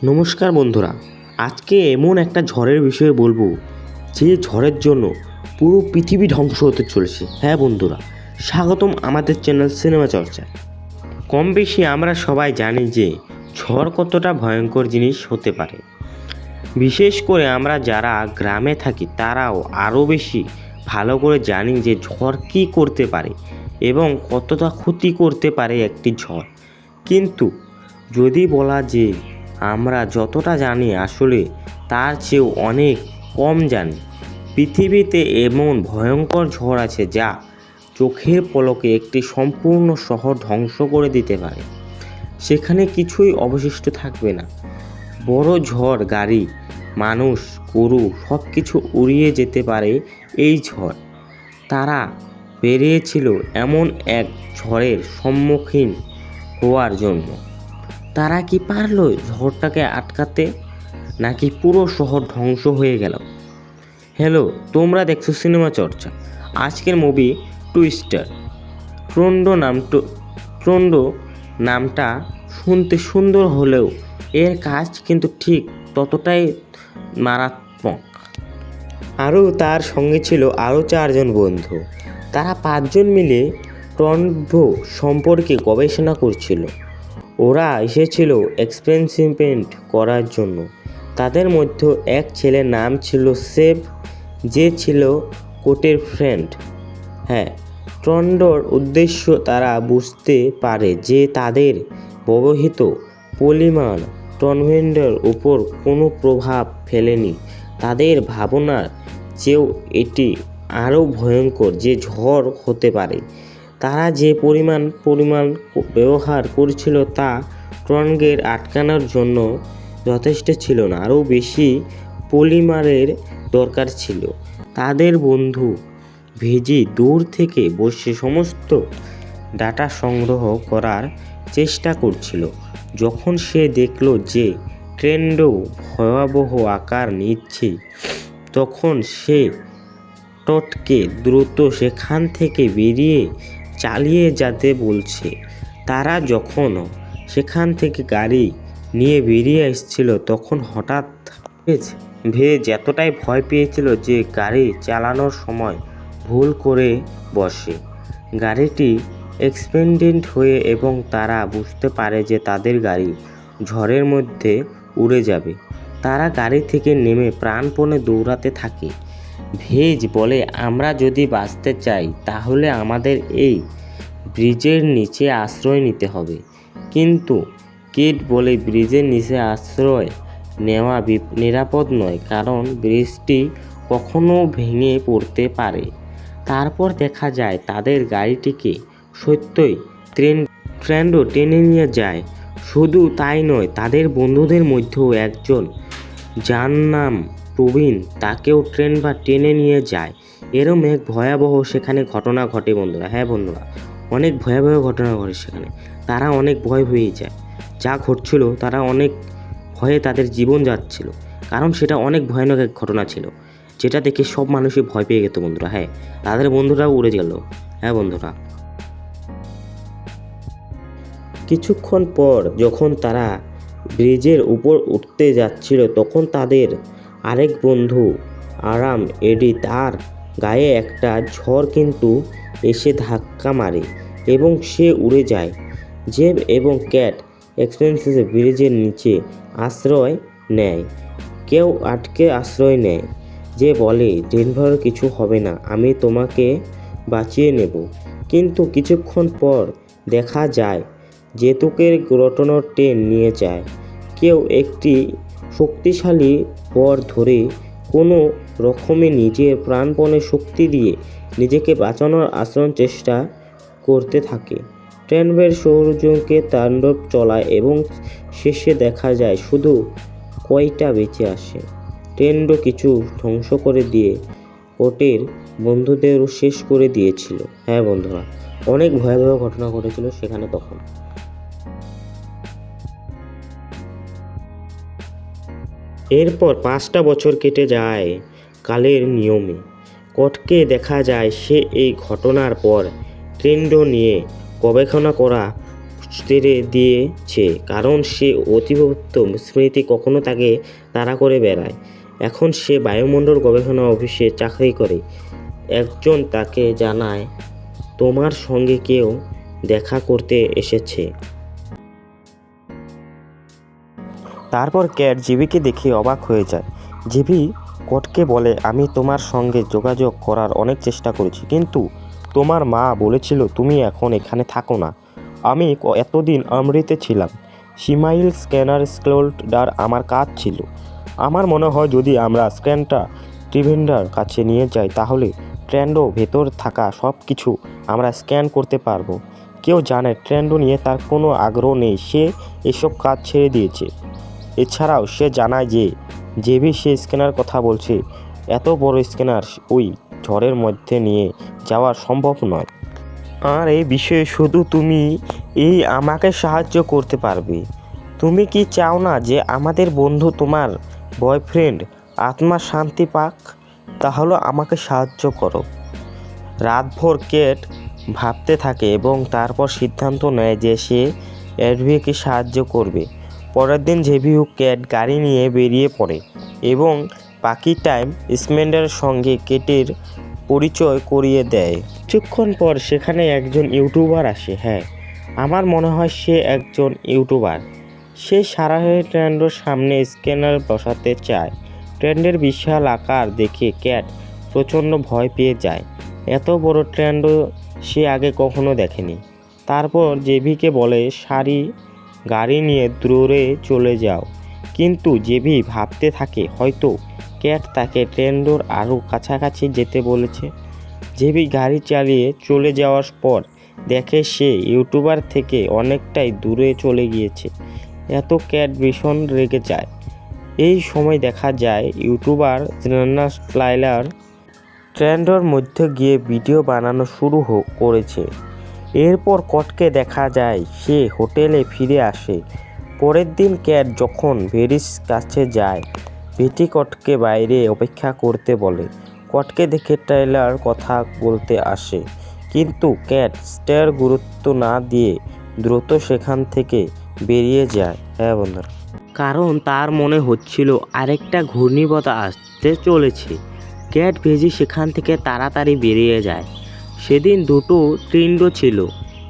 নমস্কার বন্ধুরা, আজকে এমন একটা ঝড়ের বিষয়ে বলবো যে ঝড়ের জন্য পুরো পৃথিবী ধ্বংস হতে চলেছে। হ্যাঁ বন্ধুরা, স্বাগতম আমাদের চ্যানেল সিনেমা চর্চায়। কম বেশি আমরা সবাই জানি যে ঝড় কতটা ভয়ঙ্কর জিনিস হতে পারে। বিশেষ করে আমরা যারা গ্রামে থাকি তারাও আরও বেশি ভালো করে জানি যে ঝড় কী করতে পারে এবং কতটা ক্ষতি করতে পারে একটি ঝড়। কিন্তু যদি বলা যে আমরা যতটা জানি আসলে তার চেয়েও অনেক কম জানি। পৃথিবীতে এমন ভয়ঙ্কর ঝড় আছে যা চোখের পলকে একটি সম্পূর্ণ শহর ধ্বংস করে দিতে পারে। সেখানে কিছুই অবশিষ্ট থাকবে না। বড় ঝড়, গাড়ি, মানুষ, গরু সব কিছু উড়িয়ে যেতে পারে এই ঝড়। তারা বেরিয়েছিল এমন এক ঝড়ের সম্মুখীন হওয়ার জন্য। তারা কি পারলো ঝড়টাকে আটকাতে, নাকি পুরো শহর ধ্বংস হয়ে গেল? হ্যালো, তোমরা দেখছো সিনেমা চর্চা। আজকের মুভি টুইস্টার। টর্নেডো নামটা শুনতে সুন্দর হলেও এর কাজ কিন্তু ঠিক ততটাই মারাত্মক। আরও তার সঙ্গে ছিল আরও 4 জন বন্ধু। তারা 5 জন মিলে টর্নেডো সম্পর্কে গবেষণা করছিল। ওরা এসেছিল এক্সপেরিমেন্ট করার জন্য। তাদের মধ্যে এক ছেলের নাম ছিল সেভ, যে ছিল কোটের ফ্রেন্ড। হ্যাঁ, টর্নেডোর উদ্দেশ্য তারা বুঝতে পারে যে তাদের ব্যবহৃত পলিমার টর্নেডোর উপর কোনো প্রভাব ফেলেনি। তাদের ভাবনার চেয়েও এটি আরও ভয়ঙ্কর যে ঝড় হতে পারে। তারা যে পরিমাণ ব্যবহার করছিল তা টর্নেডোকে আটকানোর জন্য যথেষ্ট ছিল না। আরও বেশি পলিমারের দরকার ছিল। তাদের বন্ধু ভেজি দূর থেকে বসে সমস্ত ডাটা সংগ্রহ করার চেষ্টা করছিল। যখন সে দেখল যে টর্নেডো ভয়াবহ আকার নিচ্ছে, তখন সে টটকে দ্রুত সেখান থেকে বেরিয়ে চালিয়ে যেতে বলছে। তারা যখন সেখান থেকে গাড়ি নিয়ে বেরিয়ে এসেছিল তখন হঠাৎ ভেজ এতটাই ভয় পেয়েছিল যে গাড়ি চালানোর সময় ভুল করে বসে। গাড়িটি এক্সপ্লোড হয়ে এবং তারা বুঝতে পারে যে তাদের গাড়ি ঝড়ের মধ্যে উড়ে যাবে। তারা গাড়ি থেকে নেমে প্রাণপণে দৌড়াতে থাকে। ভেজ বলে, আমরা যদি বাঁচতে চাই তাহলে আমাদের এই ব্রিজের নিচে আশ্রয় নিতে হবে। কিন্তু কেট বলে, ব্রিজের নিচে আশ্রয় নেওয়া নিরাপদ নয়, কারণ ব্রিজটি কখনো ভেঙে পড়তে পারে। তারপর দেখা যায় তাদের গাড়িটিকে সত্যই টর্নেডো টেনে নিয়ে যায়। শুধু তাই নয়, তাদের বন্ধুদের মধ্যেও একজন, যার নাম প্রবীণ, তাকেও টেনে নিয়ে যায়। এরম এক ভয়াবহ সেখানে ঘটনা ঘটে বন্ধুরা। হ্যাঁ বন্ধুরা, অনেক ভয়াবহ ঘটনা ঘটে সেখানে। তারা অনেক ভয় হয়ে যায়। যা ঘটছিল তারা অনেক ভয়ে তাদের জীবন যাচ্ছিল, কারণ সেটা অনেক ভয়ানক এক ঘটনা ছিল, যেটা দেখে সব মানুষই ভয় পেয়ে গেত বন্ধুরা। হ্যাঁ, তাদের বন্ধুরাও উড়ে গেল। হ্যাঁ বন্ধুরা, কিছুক্ষণ পর যখন তারা ব্রিজের উপর উঠতে যাচ্ছিল তখন তাদের আরেক বন্ধু আরাম এডি, তার গায়ে একটা ঝড় কিন্তু এসে ধাক্কা মারে এবং সে উড়ে যায়। জেব এবং ক্যাট এক্সপেন্সে ব্রিজের নিচে আশ্রয় নেয়। কেউ আটকে আশ্রয় নেয়। যে বলে, ডেনভার কিছু হবে না, আমি তোমাকে বাঁচিয়ে নেব। কিন্তু কিছুক্ষণ পর দেখা যায় জেতুকের গ্রটনো টেনে নিয়ে যায়। কেউ একটি শক্তিশালী বর ধরে কোনো রকমে নিজের প্রাণপণে শক্তি দিয়ে নিজেকে বাঁচানোর আশ্রয় চেষ্টা করতে থাকে। টর্নেডোর সৌরজগৎকে তাণ্ডব চলায় এবং শেষে দেখা যায় শুধু কয়টা বেঁচে আসে। টর্নেডো কিছু ধ্বংস করে দিয়ে কোটের বন্ধুদেরও শেষ করে দিয়েছিল। হ্যাঁ বন্ধুরা, অনেক ভয়াবহ ঘটনা ঘটেছিল সেখানে তখন। এরপর 5টা বছর কেটে যায় কালের নিয়মে। কটকে দেখা যায় সে এই ঘটনার পর টর্নেডো নিয়ে গবেষণা করা ছেড়ে দিয়েছে, কারণ সে অতিরিক্ত স্মৃতি কখনো তাকে তাড়া করে বেড়ায়। এখন সে বায়ুমণ্ডল গবেষণা অফিসে চাকরি করে। একজন তাকে জানায় তোমার সঙ্গে কেউ দেখা করতে এসেছে। তারপর ক্যাট জিবিকে দেখে অবাক হয়ে যায়। জিবি কটকে বলে, আমি তোমার সঙ্গে যোগাযোগ করার অনেক চেষ্টা করেছি, কিন্তু তোমার মা বলেছিল তুমি এখন এখানে থাকো না। আমি এতদিন আমৃতে ছিলাম। সিমাইল স্ক্যানার স্ক্রোলডার আমার কাজ ছিল। আমার মনে হয় যদি আমরা স্ক্যানটা ট্রিভেন্ডার কাছে নিয়ে যাই তাহলে ট্রেন্ডো ভেতর থাকা সব কিছু আমরা স্ক্যান করতে পারবো। কেউ জানে ট্রেন্ডো নিয়ে তার কোনো আগ্রহ নেই, সে এসব কাজ ছেড়ে দিয়েছে। এছাড়াও সে জানায় যে জেবি সে স্ক্যানার কথা বলছে, এত বড় স্ক্যানার ওই ঝড়ের মধ্যে নিয়ে যাওয়া সম্ভব নয়। আর এই বিষয়ে শুধু তুমি আমাকে সাহায্য করতে পারবে। তুমি কি চাও না যে আমাদের বন্ধু তোমার বয়ফ্রেন্ড আত্মা শান্তি পাক? তাহলে আমাকে সাহায্য করো। রাতভর ক্যাট ভাবতে থাকে এবং তারপর সিদ্ধান্ত নেয় যে সে এডভিকে সাহায্য করবে। পরের দিন জেবি ও ক্যাট গাড়ি নিয়ে বেরিয়ে পড়ে এবং বাকি টাইম স্মেন্ডারের সঙ্গে কেটের পরিচয় করিয়ে দেয়। কিছুক্ষণ পর সেখানে একজন ইউটিউবার আসে। হ্যাঁ, আমার মনে হয় সে একজন ইউটিউবার। সে সারাহে ট্রেন্ডোর সামনে স্ক্যানার বসাতে চায়। ট্রেন্ডের বিশাল আকার দেখে ক্যাট প্রচণ্ড ভয় পেয়ে যায়। এত বড় ট্রেন্ডো সে আগে কখনো দেখেনি। তারপর জেভিকে বলে গাড়ি নিয়ে দূরে চলে যাও, কিন্তু জেভি ভাবতে থাকে হয়তো ক্যাট তাকে ট্রেন্ডোর আরও কাছাকাছি যেতে বলেছে। জেভি গাড়ি চালিয়ে চলে যাওয়ার পর দেখে সে ইউটিউবার থেকে অনেকটাই দূরে চলে গিয়েছে। এত ক্যাট ভীষণ রেগে যায়। এই সময় দেখা যায় ইউটিউবার স্লাইলার ট্রেন্ডোর মধ্যে গিয়ে ভিডিও বানানো শুরু করেছে। এরপর কটকে দেখা যায় সে হোটেলে ফিরে আসে। পরের দিন ক্যাট যখন ভেরির কাছে যায়, ভেটি কটকে বাইরে অপেক্ষা করতে বলে। কটকে দেখে টাইলার কথা বলতে আসে, কিন্তু ক্যাট স্টের গুরুত্ব না দিয়ে দ্রুত সেখান থেকে বেরিয়ে যায়। হ্যাঁ বন্ধুরা, কারণ তার মনে হচ্ছিল আরেকটা ঘূর্ণিঝড় আসতে চলেছে। ক্যাট ভেজি সেখান থেকে তাড়াতাড়ি বেরিয়ে যায়। সেদিন দুটো ট্রেন্ডো ছিল।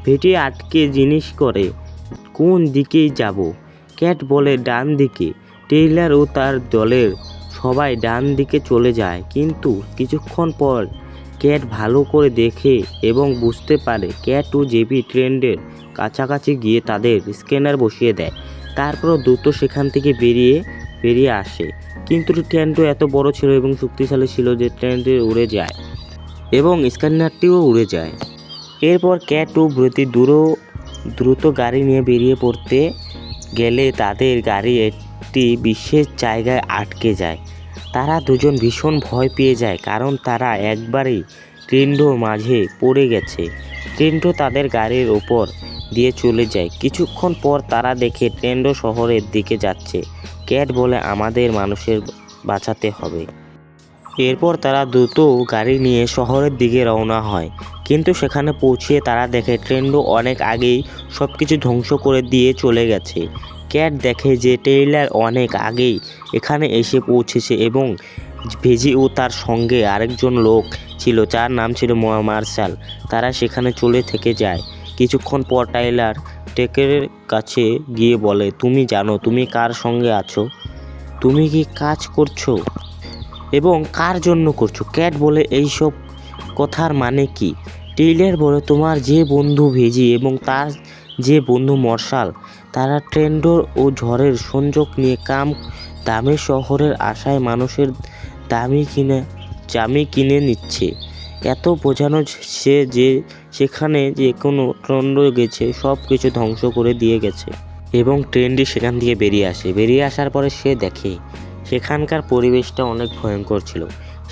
ভেটি আটকে জিনিস করে কোন দিকেই যাব। ক্যাট বলে ডান দিকে। টেইলার ও তার দলের সবাই ডান দিকে চলে যায়, কিন্তু কিছুক্ষণ পর ক্যাট ভালো করে দেখে এবং বুঝতে পারে ক্যাট ও জেবি ট্রেন্ডের কাছাকাছি গিয়ে তাদের স্ক্যানার বসিয়ে দেয়। তারপর দ্রুত সেখান থেকে বেরিয়ে আসে, কিন্তু ট্রেন্ডো এত বড় ছিল এবং শক্তিশালী ছিল যে ট্রেন্ডে উড়ে যায় এবং স্ক্যানারটিও উড়ে যায়। এরপর ক্যাট ও ব্রতি দ্রুত গাড়ি নিয়ে বেরিয়ে পড়তে গেলে তাদের গাড়ি একটি বিশেষ জায়গায় আটকে যায়। তারা দুজন ভীষণ ভয় পেয়ে যায়, কারণ তারা একবারই ট্রেন্ডোর মাঝে পড়ে গেছে। ট্রেন্ডো তাদের গাড়ির ওপর দিয়ে চলে যায়। কিছুক্ষণ পর তারা দেখে ট্রেন্ডো শহরের দিকে যাচ্ছে। ক্যাট বলে আমাদের মানুষের বাঁচাতে হবে। এরপর তারা দ্রুত গাড়ি নিয়ে শহরের দিকে রওনা হয়, কিন্তু সেখানে পৌঁছে তারা দেখে ট্রেন্ডো অনেক আগেই সব কিছু ধ্বংস করে দিয়ে চলে গেছে। ক্যাট দেখে যে টেইলার অনেক আগেই এখানে এসে পৌঁছেছে এবং ভেজি ও তার সঙ্গে আরেকজন লোক ছিল যার নাম ছিল মার্শাল। তারা সেখানে চলে থেকে যায়। কিছুক্ষণ পর টাইলার টেকের কাছে গিয়ে বলে, তুমি জানো তুমি কার সঙ্গে আছো? তুমি কি কাজ করছো এবং কার জন্য করছো? ক্যাট বলে এইসব কথার মানে কি? টেইলার বলে তোমার যে বন্ধু ভেজি এবং তার যে বন্ধু মার্শাল, তারা ট্রেন্ডো ও ঝড়ের সংযোগ নিয়ে দামে শহরের আশায় মানুষের জামি কিনে নিচ্ছে। এত বোঝানো সে যে সেখানে যে কোনো ট্রেন্ডো গেছে সব কিছু ধ্বংস করে দিয়ে গেছে এবং ট্রেনটি সেখান থেকে বেরিয়ে আসার পরে সে দেখে সেখানকার পরিবেশটা অনেক ভয়ঙ্কর ছিল।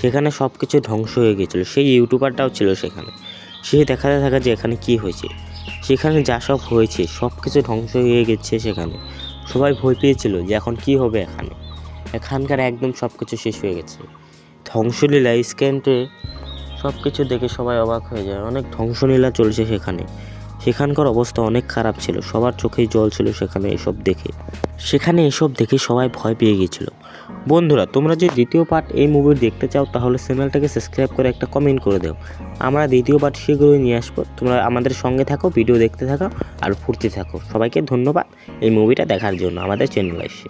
সেখানে সব কিছু ধ্বংস হয়ে গেছিলো। সেই ইউটিউবারটাও ছিল সেখানে। সে দেখাতে থাকে যে এখানে কি হয়েছে। সেখানে যা সব হয়েছে সব কিছু ধ্বংস হয়ে গেছে। সেখানে সবাই ভয় পেয়েছিল যে এখন কি হবে। এখানকার একদম সব কিছু শেষ হয়ে গেছে। ধ্বংসলীলা স্ক্যানতে সব কিছু দেখে সবাই অবাক হয়ে যায়। অনেক ধ্বংসলীলা চলছে সেখানে। সেখানকার অবস্থা অনেক খারাপ ছিল, সবার চোখেই জল ছিল সেখানে এসব দেখে সবাই ভয় পেয়ে গিয়েছিল। বন্ধুরা, তোমরা যদি দ্বিতীয় পার্ট এই মুভির দেখতে চাও তাহলে চ্যানেলটাকে সাবস্ক্রাইব করে একটা কমেন্ট করে দাও। আমরা দ্বিতীয় পার্ট শীঘ্রই নিয়ে আসবো। তোমরা আমাদের সঙ্গে থাকো, ভিডিও দেখতে থাকো আর ফুর্তি থাকো। সবাইকে ধন্যবাদ এই মুভিটা দেখার জন্য আমাদের চ্যানেলে এসে।